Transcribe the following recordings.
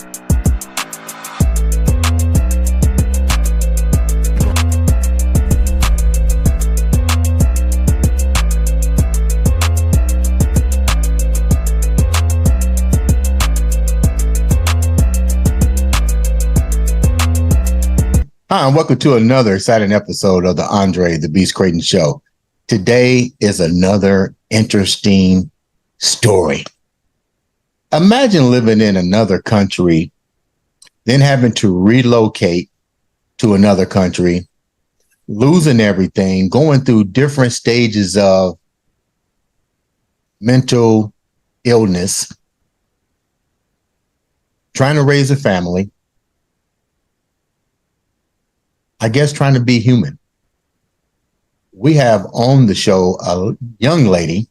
Hi, and welcome to another exciting episode of the Andre The Beast Crayton Show. Today is another interesting story. Imagine living in another country, then having to relocate to another country, losing everything, going through different stages of mental illness, trying to raise a family, I guess trying to be human. We have on the show a young lady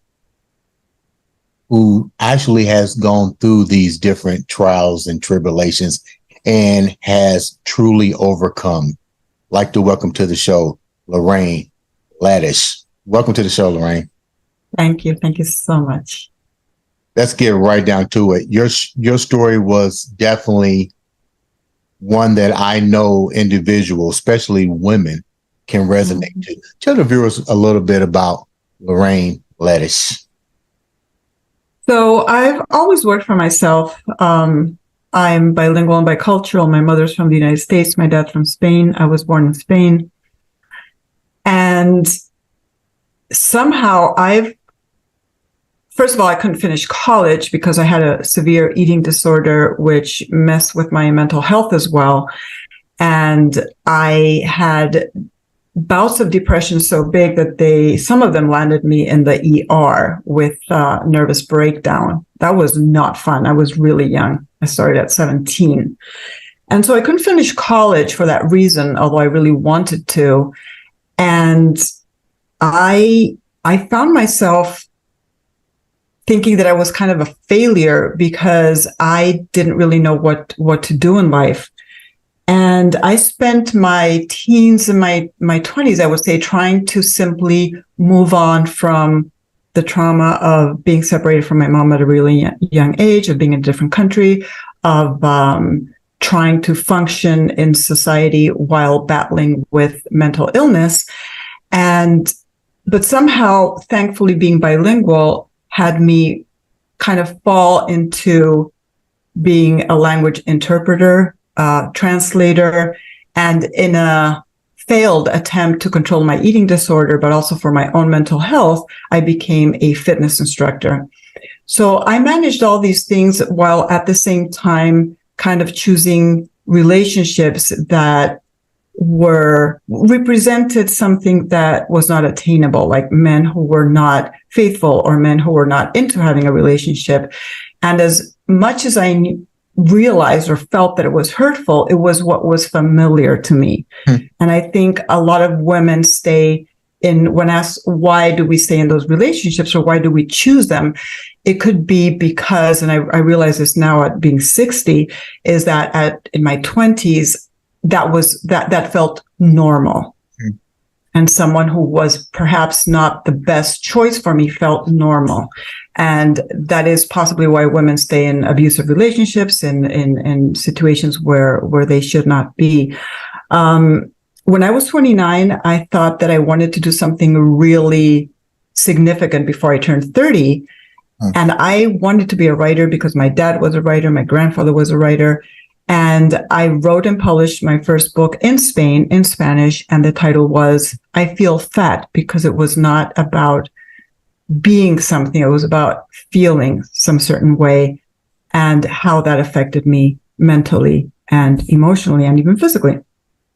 who actually has gone through these different trials and tribulations and has truly overcome. I'd like to welcome to the show, Lorraine Ladish. Welcome to the show, Lorraine. Thank you. Thank you so much. Let's get right down to it. Your story was definitely one that I know individuals, especially women, can resonate to. Tell the viewers a little bit about Lorraine Ladish. So I've always worked for myself. I'm bilingual and bicultural. My mother's from the United States. My dad's from Spain. I was born in Spain. And somehow first of all, I couldn't finish college because I had a severe eating disorder, which messed with my mental health as well. And I had bouts of depression so big that some of them landed me in the ER with nervous breakdown. That was not fun. I was really young. I started at 17. And so I couldn't finish college for that reason, although I really wanted to. And I found myself thinking that I was kind of a failure because I didn't really know what to do in life. And I spent my teens and my 20s, I would say, trying to simply move on from the trauma of being separated from my mom at a really young age, of being in a different country, of trying to function in society while battling with mental illness. But somehow, thankfully, being bilingual had me kind of fall into being a language interpreter, translator, and in a failed attempt to control my eating disorder, but also for my own mental health, I became a fitness instructor. So I managed all these things while at the same time kind of choosing relationships that represented something that was not attainable, like men who were not faithful or men who were not into having a relationship. And as much as I realized or felt that it was hurtful, it was what was familiar to me. And I think a lot of women when asked, why do we stay in those relationships or why do we choose them? It could be because, and I realize this now at being 60, is that in my 20s, that felt normal. And someone who was perhaps not the best choice for me felt normal. And that is possibly why women stay in abusive relationships and in situations where they should not be. When I was 29, I thought that I wanted to do something really significant before I turned 30. And I wanted to be a writer because my dad was a writer, my grandfather was a writer. And I wrote and published my first book in Spain, in Spanish, and the title was I Feel Fat, because it was not about being something. It was about feeling some certain way and how that affected me mentally and emotionally and even physically.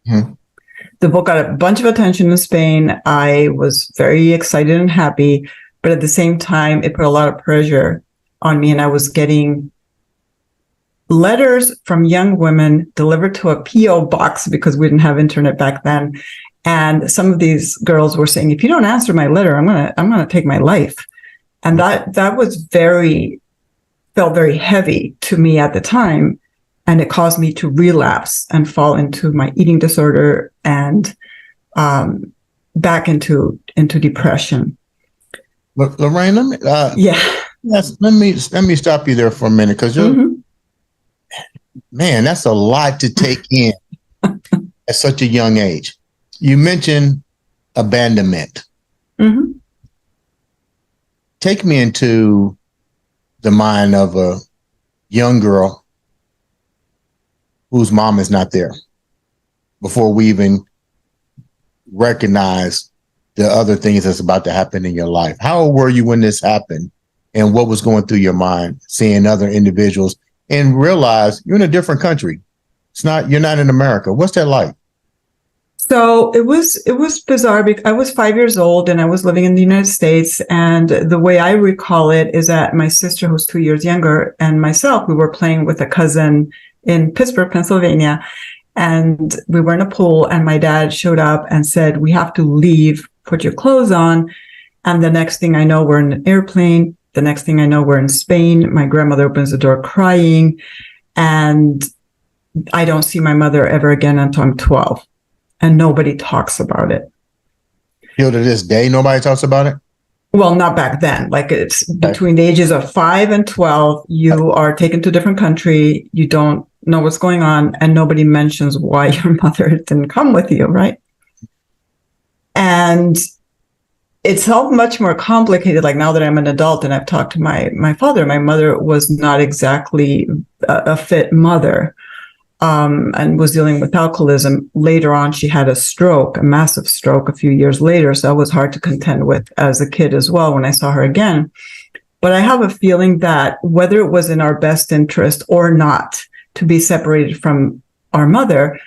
The book got a bunch of attention in Spain. I was very excited and happy, but at the same time, it put a lot of pressure on me, and I was getting letters from young women delivered to a PO box because we didn't have internet back then. And some of these girls were saying, if you don't answer my letter, I'm gonna take my life. And that was felt very heavy to me at the time. And it caused me to relapse and fall into my eating disorder and back into depression. Look, Lorraine, let me stop you there for a minute, because Man, that's a lot to take in at such a young age. You mentioned abandonment. Mm-hmm. Take me into the mind of a young girl whose mom is not there before we even recognize the other things that's about to happen in your life. How old were you when this happened, and what was going through your mind seeing other individuals and realize you're in a different country? You're not in America. What's that like? So it was bizarre because I was 5 years old and I was living in the United States. And the way I recall it is that my sister, who's 2 years younger, and myself, we were playing with a cousin in Pittsburgh, Pennsylvania. And we were in a pool, and my dad showed up and said, "We have to leave, put your clothes on." And the next thing I know, we're in an airplane. The next thing I know, we're in Spain. My grandmother opens the door crying. And I don't see my mother ever again until I'm 12. And nobody talks about it. Till to this day, nobody talks about it? Well, not back then. Like, it's between the ages of 5 and 12, you are taken to a different country. You don't know what's going on, and nobody mentions why your mother didn't come with you, right? And it's all much more complicated. Like, now that I'm an adult and I've talked to my father, my mother was not exactly a fit mother. And was dealing with alcoholism. Later on, she had a stroke, a massive stroke a few years later. So that was hard to contend with as a kid as well when I saw her again. But I have a feeling that whether it was in our best interest or not to be separated from our mother,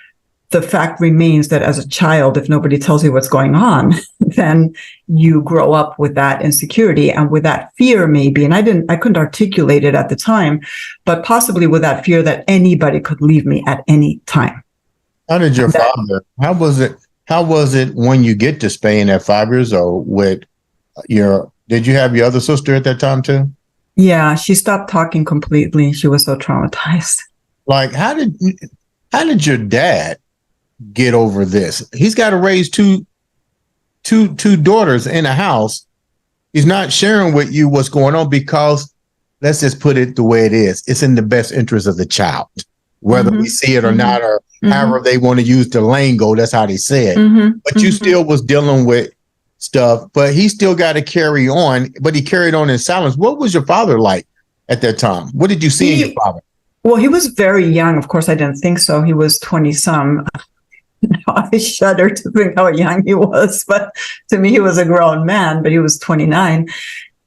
the fact remains that as a child, if nobody tells you what's going on, then you grow up with that insecurity and with that fear, maybe. And I couldn't articulate it at the time, but possibly with that fear that anybody could leave me at any time. How was it when you get to Spain at 5 years old did you have your other sister at that time too? Yeah, she stopped talking completely. She was so traumatized. Like, how did your dad get over this? He's got to raise two daughters in a house. He's not sharing with you what's going on because, let's just put it the way it is, it's in the best interest of the child, whether we see it or not, or however they want to use the lingo, that's how they say it. But you still was dealing with stuff, but he still got to carry on, but he carried on in silence. What was your father like at that time? What did you see in your father? Well, he was very young. Of course, I didn't think so. He was 20 some. I shudder to think how young he was, but to me, he was a grown man, but he was 29.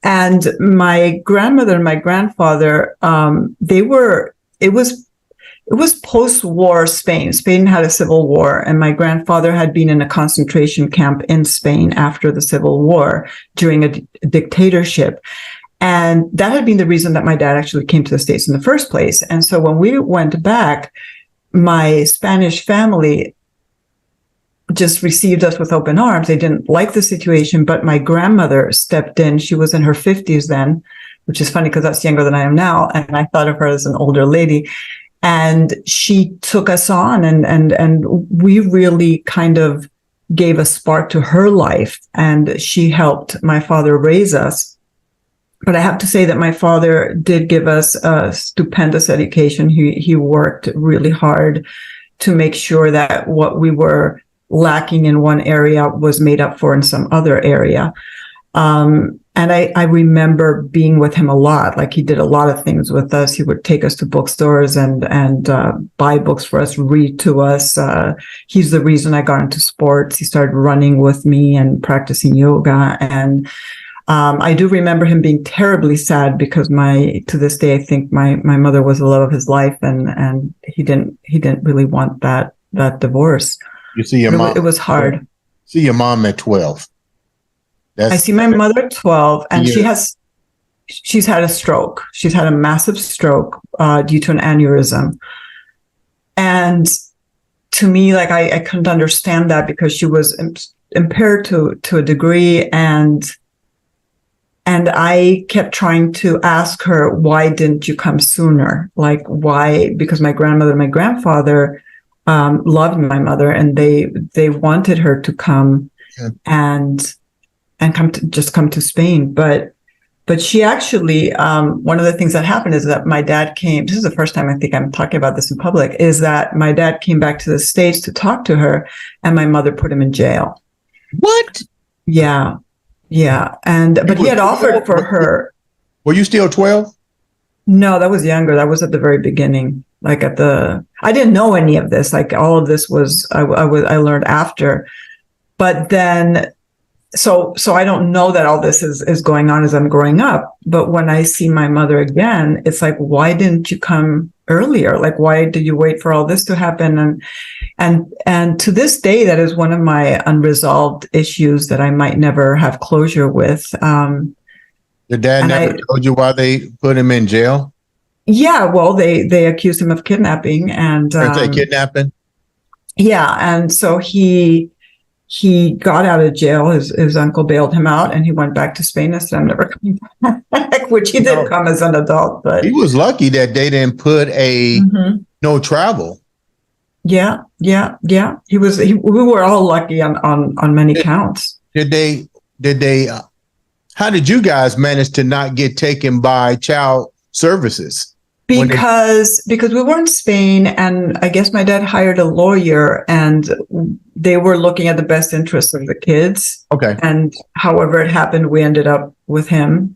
And my grandmother and my grandfather, it was post-war Spain. Spain had a civil war, and my grandfather had been in a concentration camp in Spain after the Civil War during a dictatorship. And that had been the reason that my dad actually came to the States in the first place. And so when we went back, my Spanish family just received us with open arms. They didn't like the situation, but my grandmother stepped in. She was in her 50s then, which is funny because that's younger than I am now. And I thought of her as an older lady. And she took us on, and we really kind of gave a spark to her life. And she helped my father raise us. But I have to say that my father did give us a stupendous education. He worked really hard to make sure that what we were lacking in one area was made up for in some other area. And I remember being with him a lot. Like, he did a lot of things with us. He would take us to bookstores and buy books for us, read to us. He's the reason I got into sports. He started running with me and practicing yoga. And I do remember him being terribly sad because to this day, I think my mother was the love of his life, and he didn't really want that divorce. You see your mom. It was hard. See your mom at 12. I see my mother at 12, and she's had a stroke. She's had a massive stroke due to an aneurysm. And to me, like, I couldn't understand that because she was impaired to a degree, and I kept trying to ask her, why didn't you come sooner? Like, why? Because my grandmother and my grandfather loved my mother, and they wanted her to come and come to Spain. But But she actually, one of the things that happened is that my dad came. This is the first time I think I'm talking about this in public. Is that my dad came back to the States to talk to her, and my mother put him in jail. What? Yeah, yeah. But he had offered for her. Were you still 12? No, that was younger. That was at the very beginning. I didn't know any of this. Like all of this was, I learned after. But then, so I don't know that all this is going on as I'm growing up. But when I see my mother again, it's like, why didn't you come earlier? Like, why did you wait for all this to happen? And to this day, that is one of my unresolved issues that I might never have closure with. Your dad never told you why they put him in jail? Yeah, well, they accused him of kidnapping and kidnapping. Yeah, and so he got out of jail. His uncle bailed him out, and he went back to Spain and said, "I'm never coming back," which he did come as an adult. But he was lucky that they didn't put no travel. Yeah. We were all lucky on many counts. Did they? How did you guys manage to not get taken by child services? Because we were in Spain, and I guess my dad hired a lawyer, and they were looking at the best interests of the kids. Okay. And however it happened, we ended up with him,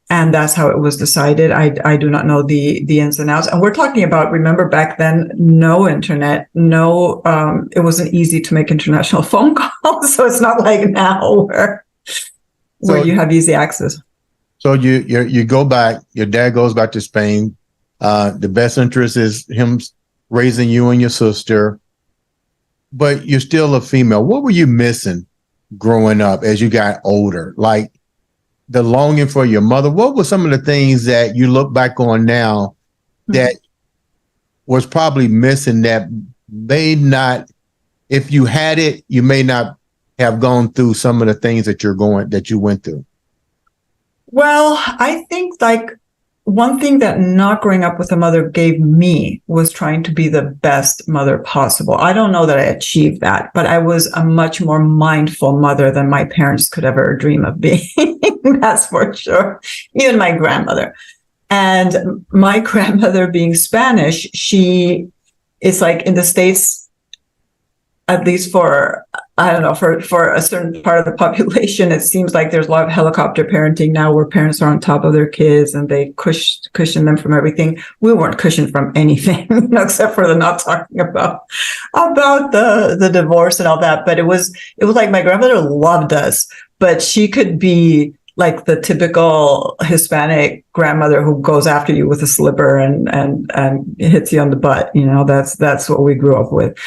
and that's how it was decided. I do not know the ins and outs. And we're talking about, remember back then, no internet, it wasn't easy to make international phone calls, so it's not like now where you have easy access. So you go back. Your dad goes back to Spain. The best interest is him raising you and your sister, but you're still a female. What were you missing growing up as you got older? Like the longing for your mother. What were some of the things that you look back on now that was probably missing that may not, if you had it, you may not have gone through some of the things that you went through? Well, I think like one thing that not growing up with a mother gave me was trying to be the best mother possible. I don't know that I achieved that, but I was a much more mindful mother than my parents could ever dream of being. That's for sure. Even my grandmother. And my grandmother being Spanish, it's like in the States, at least for a certain part of the population, it seems like there's a lot of helicopter parenting now where parents are on top of their kids and they cushion them from everything. We weren't cushioned from anything, except for the not talking about the divorce and all that. But it was like my grandmother loved us, but she could be like the typical Hispanic grandmother who goes after you with a slipper and hits you on the butt. That's what we grew up with.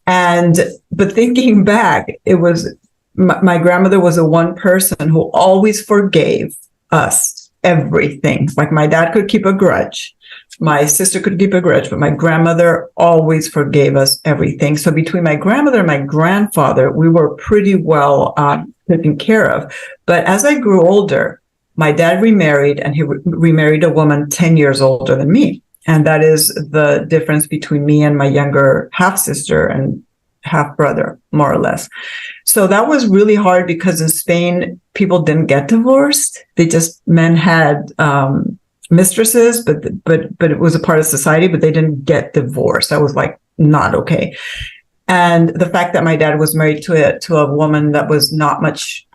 But thinking back, it was my grandmother was the one person who always forgave us everything. Like my dad could keep a grudge. My sister could keep a grudge, but my grandmother always forgave us everything. So between my grandmother and my grandfather, we were pretty well taken care of. But as I grew older, my dad remarried, and he remarried a woman 10 years older than me. And that is the difference between me and my younger half sister and half brother, more or less. So that was really hard because in Spain, people didn't get divorced. Men had mistresses, but it was a part of society, but they didn't get divorced. That was like not okay. And the fact that my dad was married to a woman that was not much,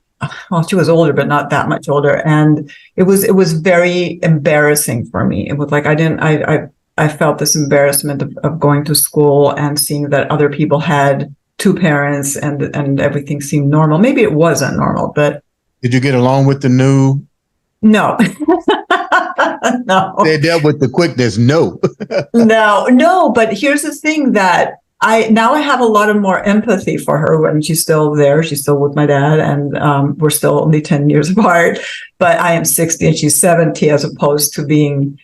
well, she was older, but not that much older. And it was very embarrassing for me. It was like, I felt this embarrassment of going to school and seeing that other people had two parents and everything seemed normal. Maybe it wasn't normal, but. Did you get along with the new? No. No. They dealt with the quickness. No. No. But here's the thing that I have a lot of more empathy for her when she's still there. She's still with my dad, and we're still only 10 years apart. But I am 60 and she's 70, as opposed to being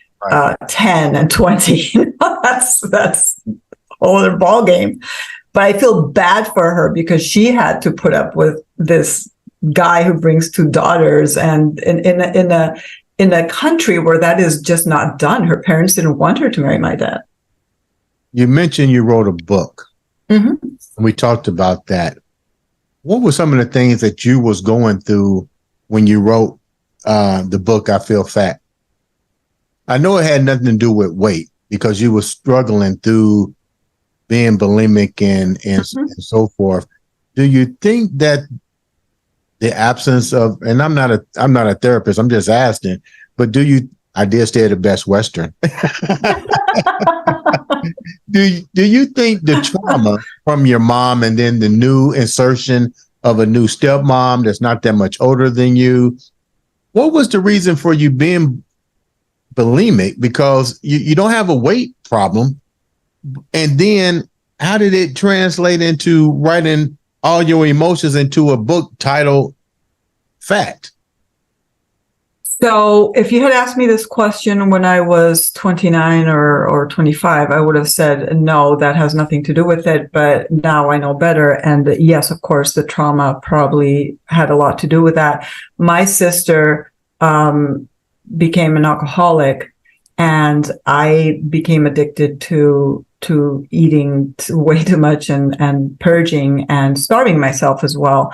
10 and 20. That's a whole other ball game. But I feel bad for her because she had to put up with this guy who brings two daughters, and in a country where that is just not done. Her parents didn't want her to marry my dad. You mentioned you wrote a book. Mm-hmm. And we talked about that. What were some of the things that you was going through when you wrote the book, I Feel Fat. I know it had nothing to do with weight because you were struggling through being bulimic and so forth. Do you think that the absence of, and I'm not a therapist, I'm just asking, but I did stay at the Best Western. Do you think the trauma from your mom and then the new insertion of a new stepmom that's not that much older than you, what was the reason for you being bulimic? Because you don't have a weight problem. And then how did it translate into writing all your emotions into a book titled Fat? So if you had asked me this question when I was 29 or 25, I would have said, no, that has nothing to do with it. But now I know better. And yes, of course, the trauma probably had a lot to do with that. My sister became an alcoholic, and I became addicted to eating way too much and purging and starving myself as well.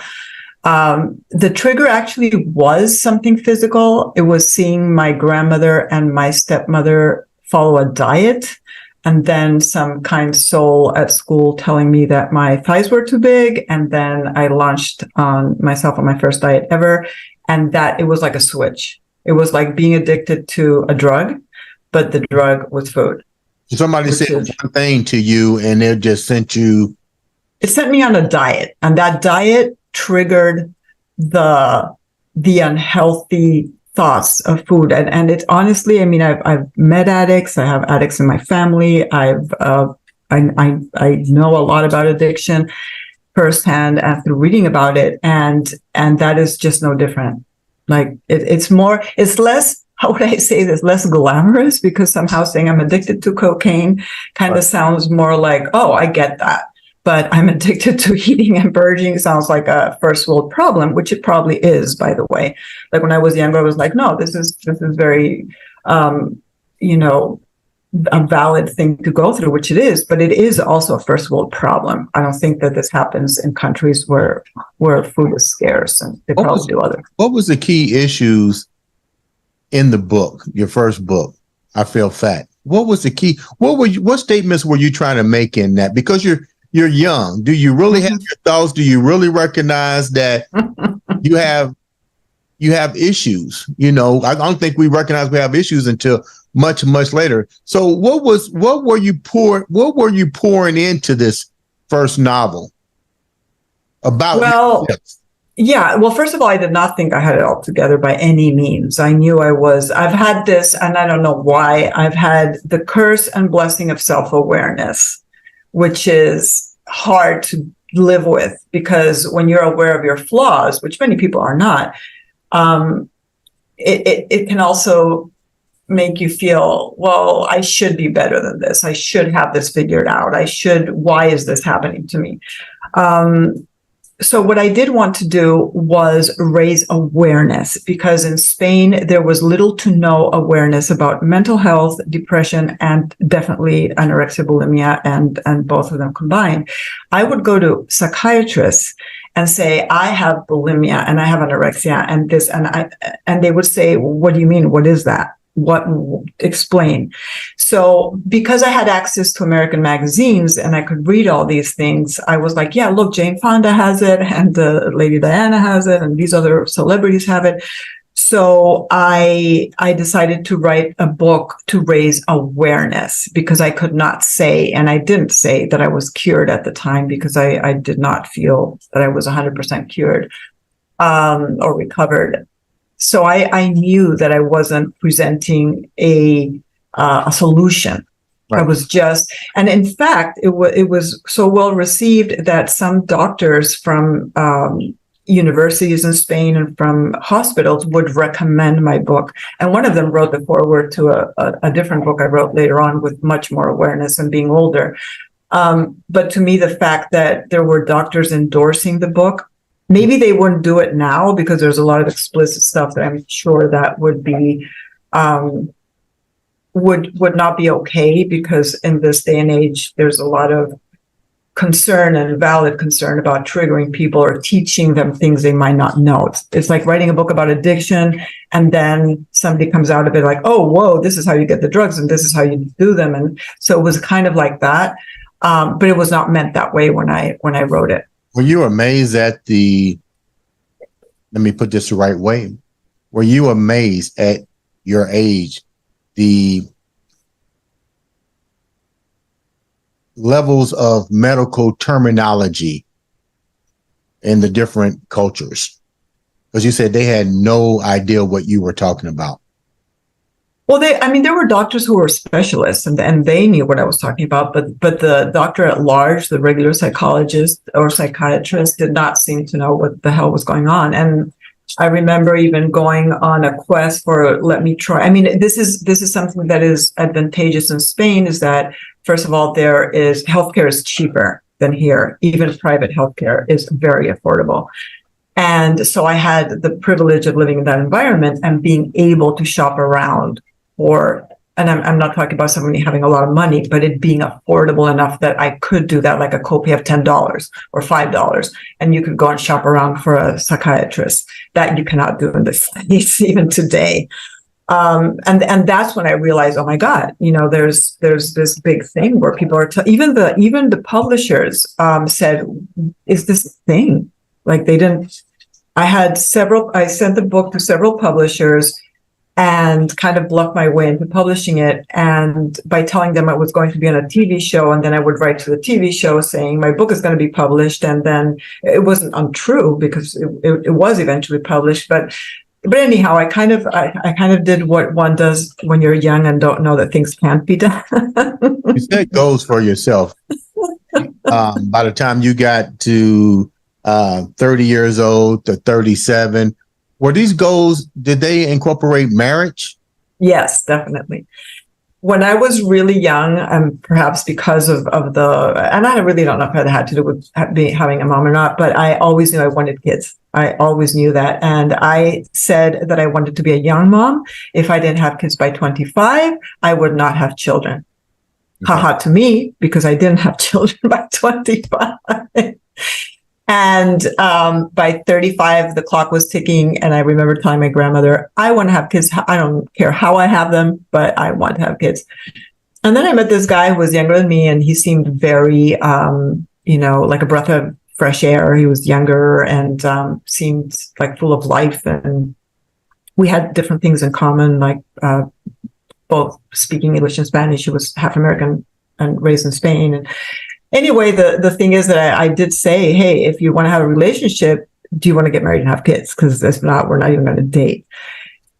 The trigger actually was something physical. It was seeing my grandmother and my stepmother follow a diet, and then some kind soul at school telling me that my thighs were too big. And then I launched on myself on my first diet ever. And that it was like a switch. It was like being addicted to a drug, but the drug was food. Somebody said one thing to you and it just sent you. It sent me on a diet, and that diet triggered the unhealthy thoughts of food. And it's honestly, I mean, I've met addicts. I have addicts in my family. I know a lot about addiction firsthand after reading about it. And that is just no different. Like it's less, how would I say this, less glamorous, because somehow saying I'm addicted to cocaine kind of sounds more like, oh, I get that. But I'm addicted to eating and purging sounds like a first world problem, which it probably is, by the way. Like when I was younger, I was like, no, this is very, a valid thing to go through, which it is, but it is also a first world problem. I don't think that this happens in countries where food is scarce, and they probably do other. What was the key issues in the book, your first book, I Feel Fat? What was the key? What statements were you trying to make in that? Because you're young. Do you really have your thoughts? Do you really recognize that you have issues? I don't think we recognize we have issues until much later. So what were you pouring into this first novel about? Well, yeah. Well, first of all, I did not think I had it all together by any means. I knew I've had this, and I don't know why, I've had the curse and blessing of self-awareness, which is hard to live with, because when you're aware of your flaws, which many people are not, it can also make you feel, well, I should be better than this. I should have this figured out. Why is this happening to me? So what I did want to do was raise awareness, because in Spain, there was little to no awareness about mental health, depression, and definitely anorexia, bulimia, and both of them combined. I would go to psychiatrists and say, I have bulimia and I have anorexia and this, and they would say, what do you mean? What is that? Explain. So because I had access to American magazines and I could read all these things, I was like, yeah, look, Jane Fonda has it, and Lady Diana has it, and these other celebrities have it. So I decided to write a book to raise awareness, because I could not say, and I didn't say, that I was cured at the time, because I did not feel that I was 100% cured or recovered. So I knew that I wasn't presenting a solution. Right. I was just, and in fact, it was so well received that some doctors from universities in Spain and from hospitals would recommend my book. And one of them wrote the foreword to a different book I wrote later on with much more awareness and being older. But to me, the fact that there were doctors endorsing the book, maybe they wouldn't do it now because there's a lot of explicit stuff that I'm sure that would be would not be okay, because in this day and age there's a lot of concern and valid concern about triggering people or teaching them things they might not know. It's like writing a book about addiction, and then somebody comes out of it like, oh, whoa, this is how you get the drugs and this is how you do them. And so it was kind of like that. But it was not meant that way when I wrote it. Were you amazed at let me put this the right way. Were you amazed at your age, the levels of medical terminology in the different cultures? Because you said they had no idea what you were talking about. Well, there were doctors who were specialists and they knew what I was talking about, but the doctor at large, the regular psychologist or psychiatrist, did not seem to know what the hell was going on. And I remember even going on a quest for, let me try. I mean, this is something that is advantageous in Spain, is that, first of all, healthcare is cheaper than here. Even private healthcare is very affordable. And so I had the privilege of living in that environment and being able to shop around and I'm not talking about somebody having a lot of money, but it being affordable enough that I could do that, like a copay of $10 or $5. And you could go and shop around for a psychiatrist. That you cannot do in the States even today. And that's when I realized, oh my God, there's this big thing where people are, even the publishers said, is this a thing? Like I sent the book to several publishers and kind of bluffed my way into publishing it. And by telling them I was going to be on a TV show, and then I would write to the TV show saying my book is going to be published. And then it wasn't untrue because it was eventually published. But anyhow, I kind of did what one does when you're young and don't know that things can't be done. You set goals for yourself. By the time you got to 30 years old to 37, were these goals, did they incorporate marriage? Yes, definitely. When I was really young, and perhaps because of and I really don't know if it had to do with having a mom or not, but I always knew I wanted kids. I always knew that. And I said that I wanted to be a young mom. If I didn't have kids by 25, I would not have children. Okay. Haha to me, because I didn't have children by 25. And by 35, the clock was ticking. And I remember telling my grandmother, I want to have kids. I don't care how I have them, but I want to have kids. And then I met this guy who was younger than me, and he seemed very, like a breath of fresh air. He was younger and seemed like full of life. And we had different things in common, like both speaking English and Spanish. He was half American and raised in Spain. And anyway, the thing is that I did say, hey, if you want to have a relationship, do you want to get married and have kids? Because if not, we're not even going to date.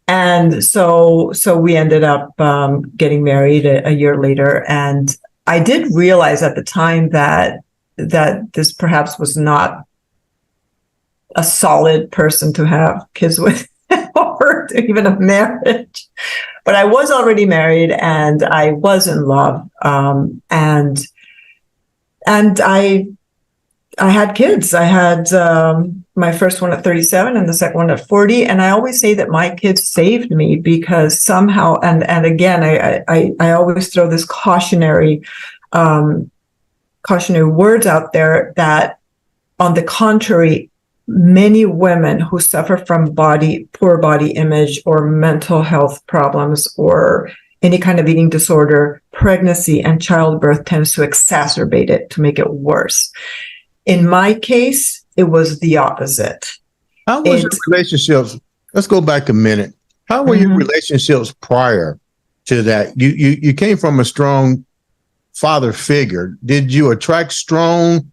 And so we ended up getting married a year later. And I did realize at the time that this perhaps was not a solid person to have kids with or even a marriage. But I was already married and I was in love. And I had kids. I had my first one at 37 and the second one at 40. And I always say that my kids saved me because somehow, and again, I always throw this cautionary words out there that, on the contrary, many women who suffer from poor body image or mental health problems or any kind of eating disorder, pregnancy and childbirth tends to exacerbate it, to make it worse. In my case, it was the opposite. How was your relationships? Let's go back a minute. How were your relationships prior to that? You came from a strong father figure. Did you attract strong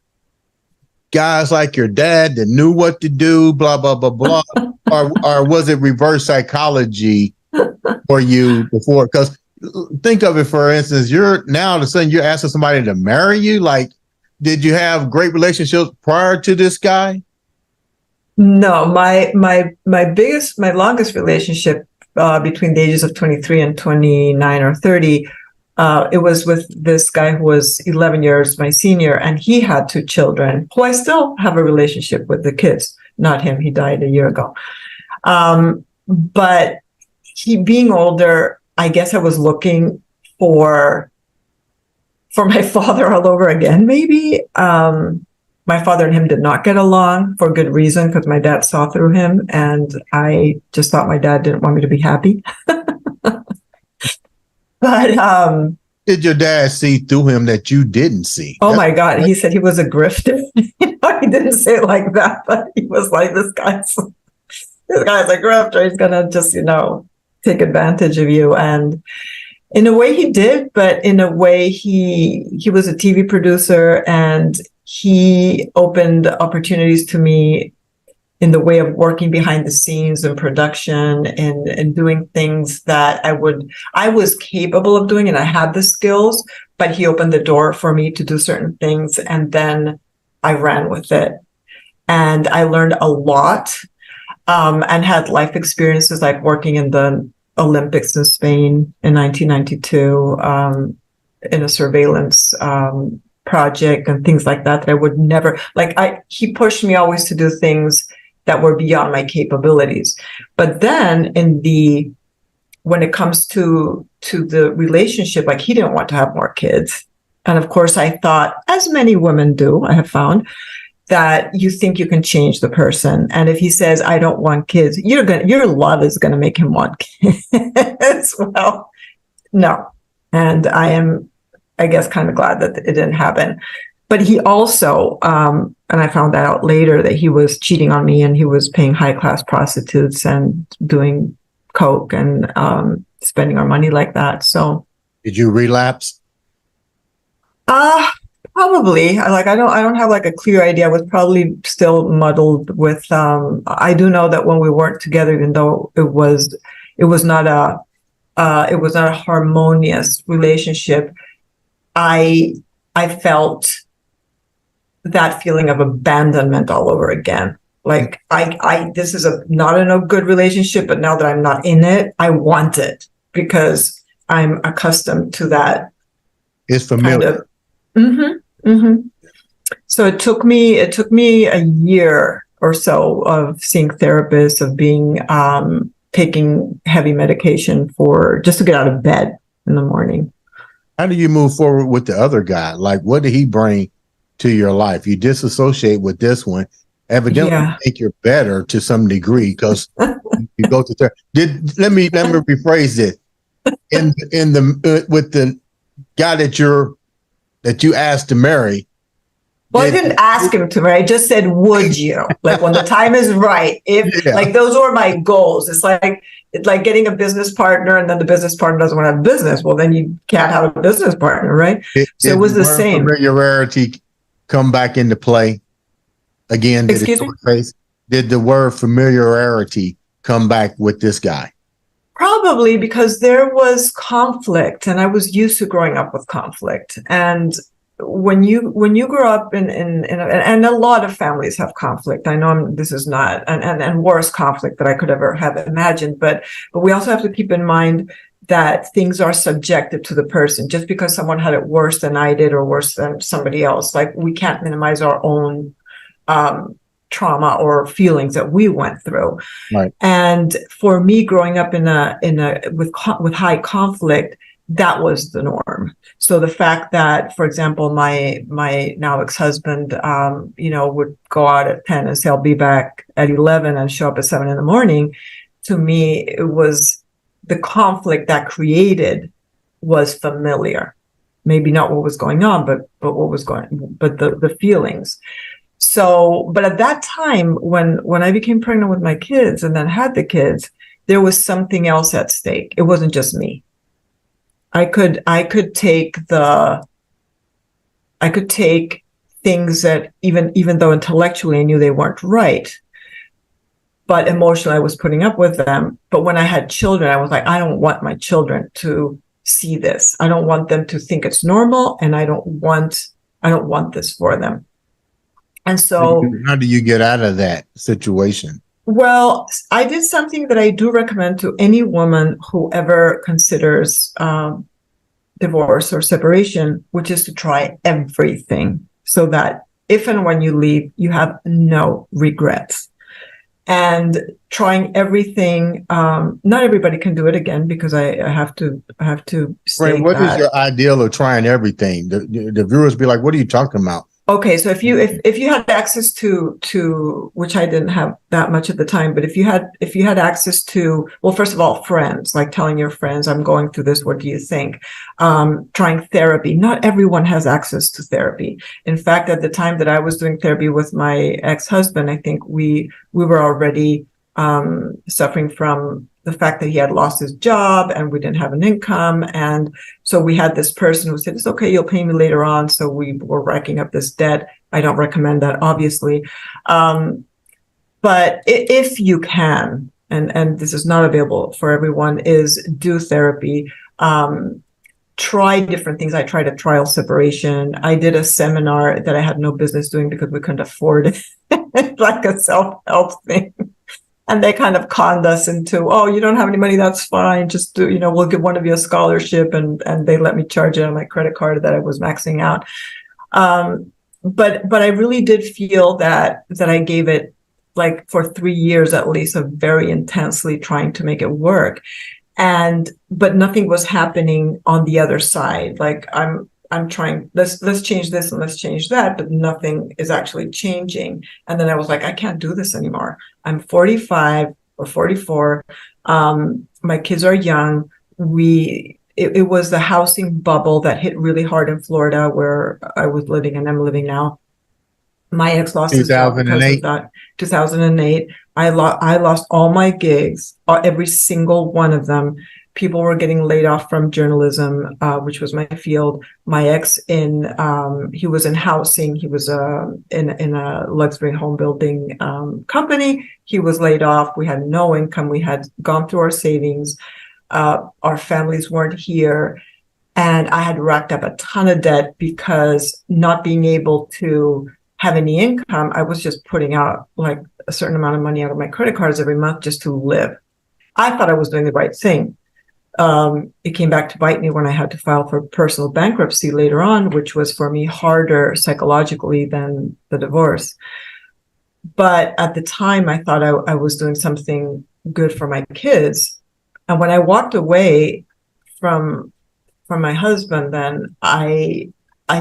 guys like your dad that knew what to do, blah, blah, blah, blah? or was it reverse psychology for you before? Because think of it, for instance, you're now all of a sudden you're asking somebody to marry you. Like, did you have great relationships prior to this guy? No, my longest relationship between the ages of 23 and 29 or 30, it was with this guy who was 11 years my senior, and he had 2 children who I still have a relationship with the kids. Not him. He died a year ago. But he being older, I guess I was looking for for my father all over again, maybe. My father and him did not get along for good reason, because my dad saw through him, and I just thought my dad didn't want me to be happy. But did your dad see through him that you didn't see? Oh my God, he said he was a grifter. He didn't say it like that, but he was like, this guy's a grifter. He's gonna just, take advantage of you. And in a way he did, but in a way he was a TV producer, and he opened opportunities to me in the way of working behind the scenes and production, and doing things that I was capable of doing, and I had the skills, but he opened the door for me to do certain things, and then I ran with it. And I learned a lot, and had life experiences, like working in the Olympics in Spain in 1992, in a surveillance project and things like that I would never, he pushed me always to do things that were beyond my capabilities. But then when it comes to the relationship, he didn't want to have more kids. And of course I thought, as many women do, I have found, that you think you can change the person. And if he says, I don't want kids, your love is going to make him want kids. Well, no. And I am, I guess, kind of glad that it didn't happen. But he also, and I found that out later, that he was cheating on me, and he was paying high-class prostitutes and doing coke and spending our money like that. So, did you relapse? Probably. I don't have a clear idea. I was probably still muddled with. I do know that when we weren't together, even though it was not a harmonious relationship, I felt that feeling of abandonment all over again. This is not in a good relationship, but now that I'm not in it, I want it, because I'm accustomed to that. It's familiar. So it took me a year or so of seeing therapists, of being taking heavy medication just to get out of bed in the morning. How do you move forward with the other guy? What did he bring to your life? You disassociate with this one. Evidently, you think you're better to some degree, because you go to therapy. Let me rephrase it. With the guy that you asked to marry. Well, I didn't ask him to marry. I just said, would you? When the time is right. Those were my goals. It's like getting a business partner, and then the business partner doesn't want to have business. Well, then you can't have a business partner, right? So it was the same. Familiarity come back into play again? Excuse me? Did the word familiarity come back with this guy? Probably, because there was conflict, and I was used to growing up with conflict. And when you grow up in a lot of families have conflict. I know this is not and worse conflict that I could ever have imagined, but we also have to keep in mind that things are subjective to the person. Just because someone had it worse than I did, or worse than somebody else, we can't minimize our own trauma or feelings that we went through. Right. And for me, growing up with high conflict, that was the norm. So the fact that, for example, my now ex-husband, would go out at 10 and say, I'll be back at 11, and show up at 7 in. To me, it was the conflict that created was familiar. Maybe not what was going on, but the feelings. So, but at that time, when I became pregnant with my kids and then had the kids, there was something else at stake. It wasn't just me. I could take things that even though intellectually I knew they weren't right, but emotionally I was putting up with them. But when I had children, I was like, I don't want my children to see this. I don't want them to think it's normal, and I don't want this for them. And so, how do you get out of that situation? Well, I did something that I do recommend to any woman who ever considers divorce or separation, which is to try everything, so that if and when you leave, you have no regrets. and trying everything. Not everybody can do it again, because I have to Right. state What is that. your ideal of trying everything? The viewers be like, what are you talking about? Okay, so if you had access to which I didn't have that much at the time, but if you had access to, well, first of all, friends, like telling your friends, I'm going through this, what do you think? Trying therapy. Not everyone has access to therapy. In fact, at the time that I was doing therapy with my ex-husband, I think we were already suffering from the fact that he had lost his job and we didn't have an income. And so we had this person who said, it's okay, you'll pay me later on. So we were racking up this debt. I don't recommend that, obviously. But if you can, and this is not available for everyone, is do therapy. Try different things. I tried a trial separation. I did a seminar that I had no business doing because we couldn't afford it, like a self-help thing. And they kind of conned us into, oh, you don't have any money, that's fine. Just do, we'll give one of you a scholarship. And they let me charge it on my credit card that I was maxing out. But I really did feel that I gave it, like, for 3 years at least, of very intensely trying to make it work. But nothing was happening on the other side. Like, I'm trying, let's change this and let's change that, but nothing is actually changing. And then I was like, I can't do this anymore. I'm 45 or 44. My kids are young. It was the housing bubble that hit really hard in Florida, where I was living and I'm living now. My ex lost his job because of that. 2008. I lost all my gigs, every single one of them. People were getting laid off from journalism, which was my field. My ex, he was in housing. He was in a luxury home building company. He was laid off. We had no income. We had gone through our savings. Our families weren't here. And I had racked up a ton of debt because not being able to have any income, I was just putting out like a certain amount of money out of my credit cards every month just to live. I thought I was doing the right thing. It came back to bite me when I had to file for personal bankruptcy later on, which was for me harder psychologically than the divorce. But at the time, I thought I was doing something good for my kids. And when I walked away from my husband, then I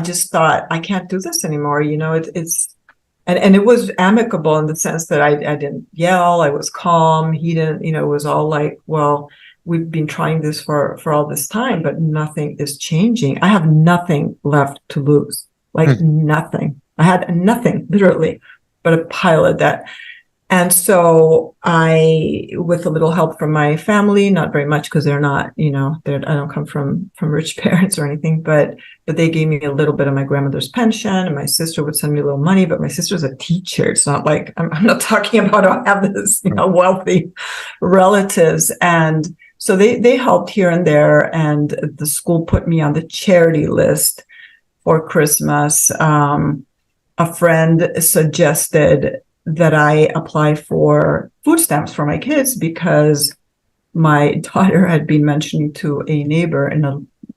just thought, I can't do this anymore. And it was amicable in the sense that I didn't yell. I was calm. He didn't, it was all like, well, we've been trying this for all this time, but nothing is changing. I have nothing left to lose, like nothing. I had nothing, literally, but a pile of debt. And so I, with a little help from my family, not very much because they're not, I don't come from rich parents or anything, but they gave me a little bit of my grandmother's pension, and my sister would send me a little money, but my sister's a teacher. It's not like, I'm not talking about, I have this, wealthy relatives. And so they helped here and there. And the school put me on the charity list for Christmas. A friend suggested that I apply for food stamps for my kids because my daughter had been mentioning to a neighbor,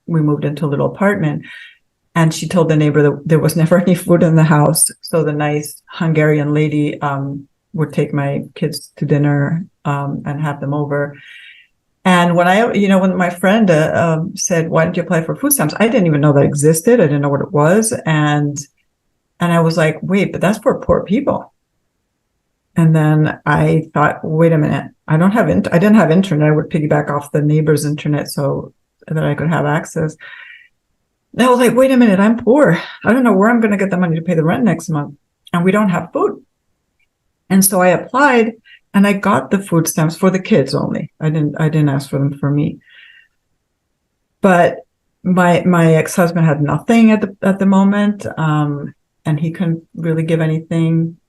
we moved into a little apartment, and she told the neighbor that there was never any food in the house. So the nice Hungarian lady would take my kids to dinner and have them over. And when my friend said, why don't you apply for food stamps? I didn't even know that existed. I didn't know what it was. And I was like, wait, but that's for poor people. And then I thought, wait a minute, I didn't have internet. I would piggyback off the neighbor's internet so that I could have access. And I was like, wait a minute, I'm poor. I don't know where I'm going to get the money to pay the rent next month. And we don't have food. And so I applied and I got the food stamps for the kids only. I didn't ask for them for me. But my ex-husband had nothing at the moment. And he couldn't really give anything.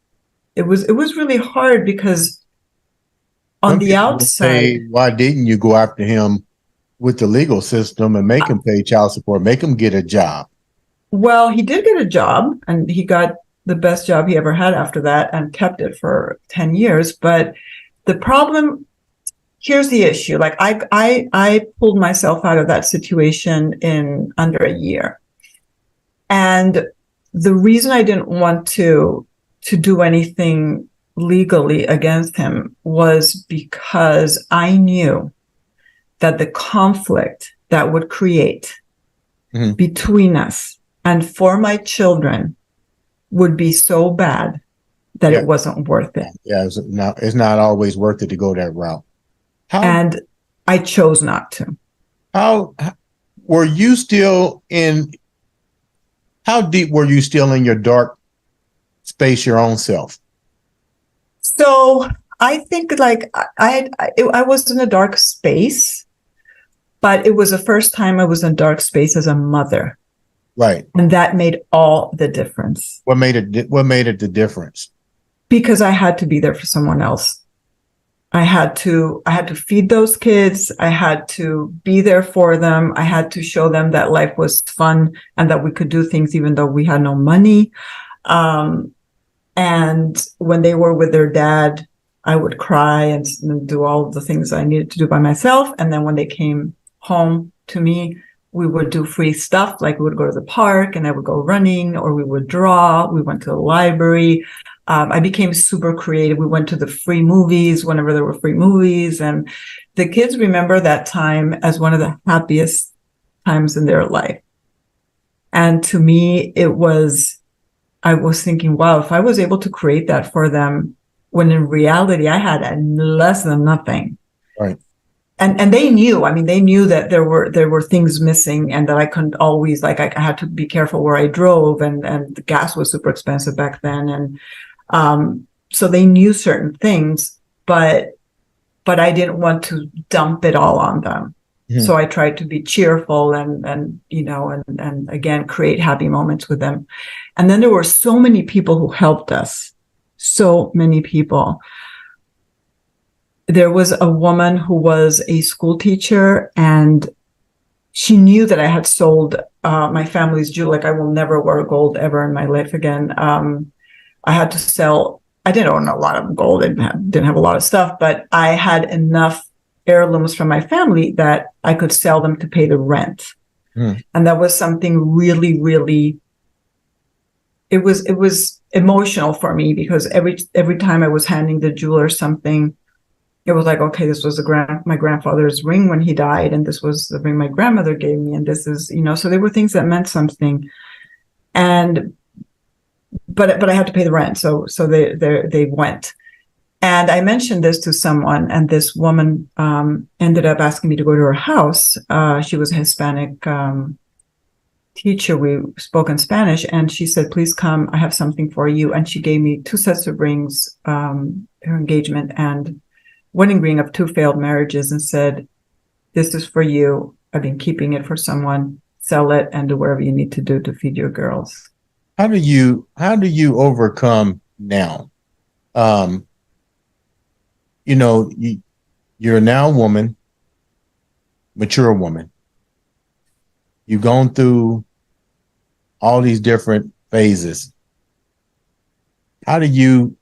It was really hard because on the outside, why didn't you go after him with the legal system and make him pay child support, make him get a job? Well, he did get a job, and he got the best job he ever had after that and kept it for 10 years. But the problem, here's the issue. Like I pulled myself out of that situation in under a year. And the reason I didn't want to do anything legally against him was because I knew that the conflict that would create between us and for my children would be so bad that it wasn't worth it. Yeah, it's not always worth it to go that route. And I chose not to. How were you still in? How deep were you still in your dark space, your own self? So I think like I was in a dark space, but it was the first time I was in a dark space as a mother. Right. And that made all the difference. What made it the difference? Because I had to be there for someone else. I had to feed those kids. I had to be there for them. I had to show them that life was fun and that we could do things even though we had no money. And when they were with their dad, I would cry and do all of the things I needed to do by myself. And then when they came home to me, we would do free stuff. Like we would go to the park and I would go running, or we would draw. We went to the library. I became super creative. We went to the free movies whenever there were free movies. And the kids remember that time as one of the happiest times in their life. And to me, I was thinking, wow, if I was able to create that for them, when in reality, I had less than nothing. Right. And they knew, they knew that there were things missing and that I couldn't always, like, I had to be careful where I drove, and the gas was super expensive back then. And so they knew certain things, but I didn't want to dump it all on them. Mm-hmm. So I tried to be cheerful and again, create happy moments with them. And then there were so many people who helped us. So many people. There was a woman who was a school teacher, and she knew that I had sold my family's jewelry. Like, I will never wear gold ever in my life again. I had to sell. I didn't own a lot of gold. I didn't have a lot of stuff, but I had enough heirlooms from my family that I could sell them to pay the rent. Mm. And that was something really, really. It was emotional for me, because every time I was handing the jeweler something, it was like, okay, this was my grandfather's ring when he died, and this was the ring my grandmother gave me, and this is, so there were things that meant something. And but I had to pay the rent, so they went. And I mentioned this to someone, and this woman ended up asking me to go to her house. She was a Hispanic teacher. We spoke in Spanish, and she said, please come, I have something for you. And she gave me 2 sets of rings, her engagement and wedding ring of 2 failed marriages, and said, this is for you. I've been keeping it for someone. Sell it and do whatever you need to do to feed your girls. How do you overcome now? You're now a woman, mature woman. You've gone through all these different phases. How do you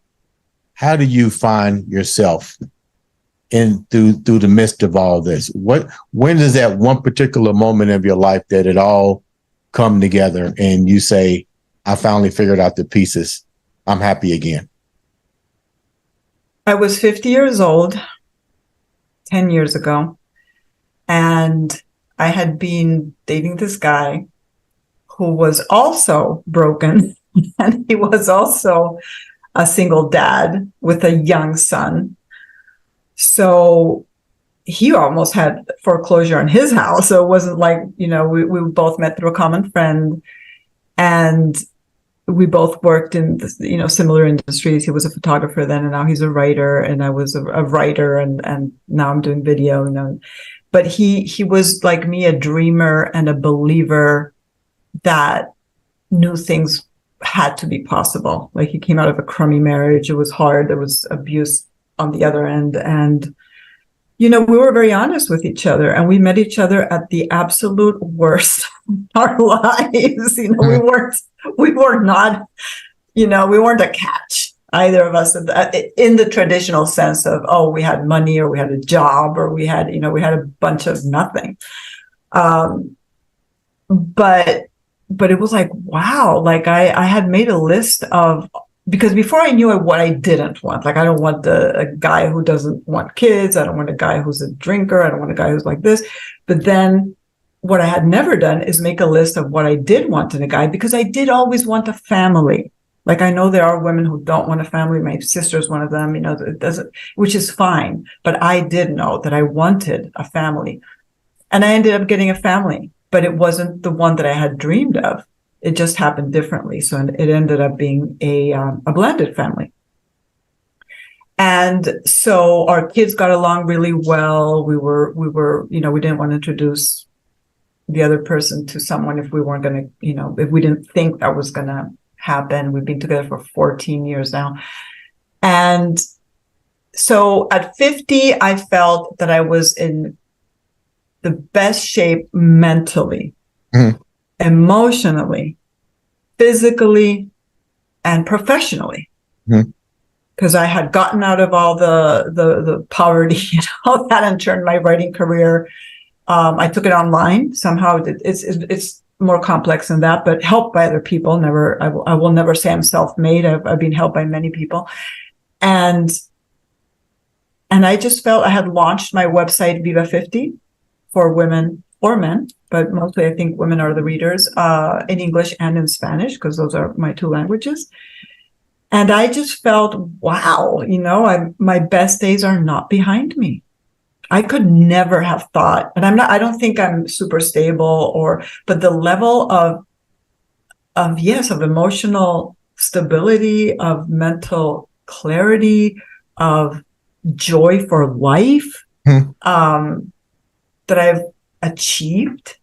find yourself through the midst of all this? When is that one particular moment of your life that it all come together and you say, I finally figured out the pieces, I'm happy again? I was 50 years old 10 years ago, and I had been dating this guy who was also broken, and he was also a single dad with a young son. So he almost had foreclosure on his house. So it wasn't like, we both met through a common friend, and we both worked in, similar industries. He was a photographer then, and now he's a writer, and I was a writer, and now I'm doing video, But he was like me, a dreamer and a believer that knew things had to be possible. Like, he came out of a crummy marriage. It was hard. There was abuse on the other end. And, we were very honest with each other, and we met each other at the absolute worst of our lives. We were not, we weren't a catch, either of us, in the traditional sense of, oh, we had money, or we had a job, or we had a bunch of nothing. But it was like, wow, like I had made a list of because before I knew what I didn't want, like I don't want a guy who doesn't want kids. I don't want a guy who's a drinker. I don't want a guy who's like this. But then what I had never done is make a list of what I did want in a guy, because I did always want a family. Like I know there are women who don't want a family. My sister's one of them, it doesn't, which is fine. But I did know that I wanted a family. And I ended up getting a family, but it wasn't the one that I had dreamed of. It just happened differently. So it ended up being a blended family. And so our kids got along really well. We were, we didn't want to introduce the other person to someone if we weren't going to, if we didn't think that was going to happen. We've been together for 14 years now. And so at 50, I felt that I was in the best shape mentally, emotionally, physically, and professionally. Because I had gotten out of all the poverty and all that and turned my writing career. I took it online. Somehow it's more complex than that, but helped by other people. I will never say I'm self-made. I've been helped by many people. And I just felt I had launched my website Viva 50 for women or men, but mostly I think women are the readers, in English and in Spanish, because those are my two languages. And I just felt, wow, my best days are not behind me. I could never have thought, and I don't think I'm super stable but the level of emotional stability, of mental clarity, of joy for life, that I've achieved,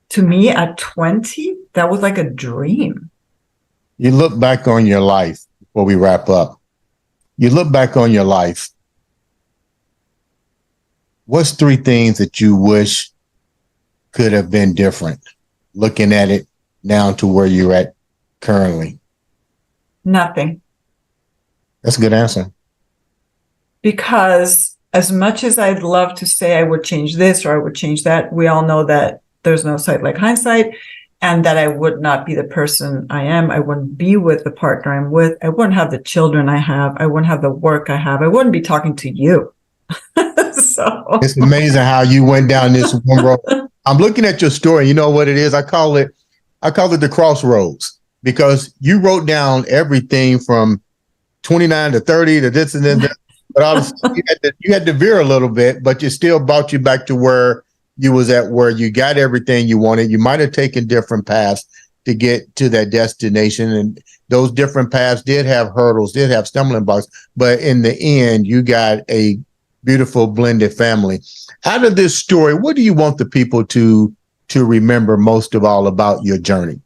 to me at 20, that was like a dream. You look back on your life before we wrap up. You look back on your life. What's 3 things that you wish could have been different, looking at it down to where you're at currently? Nothing. That's a good answer. Because as much as I'd love to say I would change this or I would change that, we all know that there's no sight like hindsight, and that I would not be the person I am. I wouldn't be with the partner I'm with. I wouldn't have the children I have. I wouldn't have the work I have. I wouldn't be talking to you. So it's amazing how you went down this one road. I'm looking at your story. You know what it is? I call it the crossroads, because you wrote down everything from 29 to 30 to this and then that. But obviously you had to veer a little bit, but it still brought you back to where you was at, where you got everything you wanted. You might have taken different paths to get to that destination. And those different paths did have hurdles, did have stumbling blocks. But in the end, you got a beautiful blended family. Out of this story, what do you want the people to remember most of all about your journey?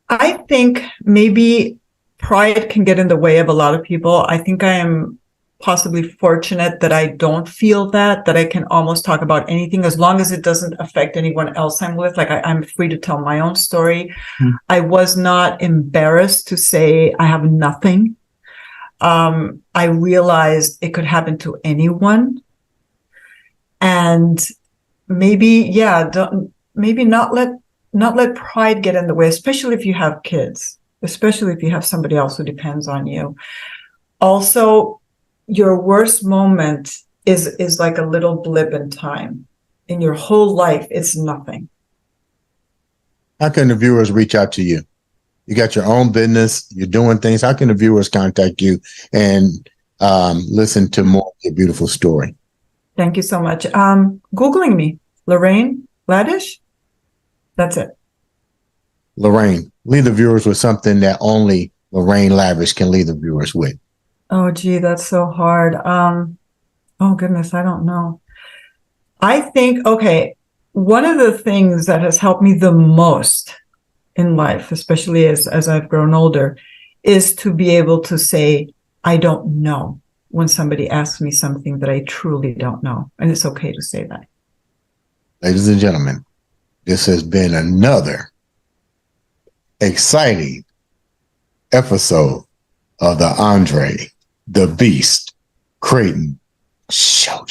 I think maybe pride can get in the way of a lot of people. I think I am possibly fortunate that I don't feel that I can almost talk about anything as long as it doesn't affect anyone else I'm with. Like I'm free to tell my own story. I was not embarrassed to say I have nothing. I realized it could happen to anyone. And maybe, maybe not let pride get in the way, especially if you have kids, especially if you have somebody else who depends on you. Also, your worst moment is like a little blip in time. In your whole life, it's nothing. How can the viewers reach out to you? You got your own business, you're doing things. How can the viewers contact you and listen to more of your beautiful story? Thank you so much. Googling me, Lorraine Ladish. That's it. Lorraine, leave the viewers with something that only Lorraine Lavish can leave the viewers with. Oh, gee, that's so hard. Oh, goodness, I don't know. I think, okay, one of the things that has helped me the most in life, especially as I've grown older, is to be able to say, I don't know, when somebody asks me something that I truly don't know. And it's okay to say that. Ladies and gentlemen, this has been another exciting episode of the Andre The Beast Crayton show.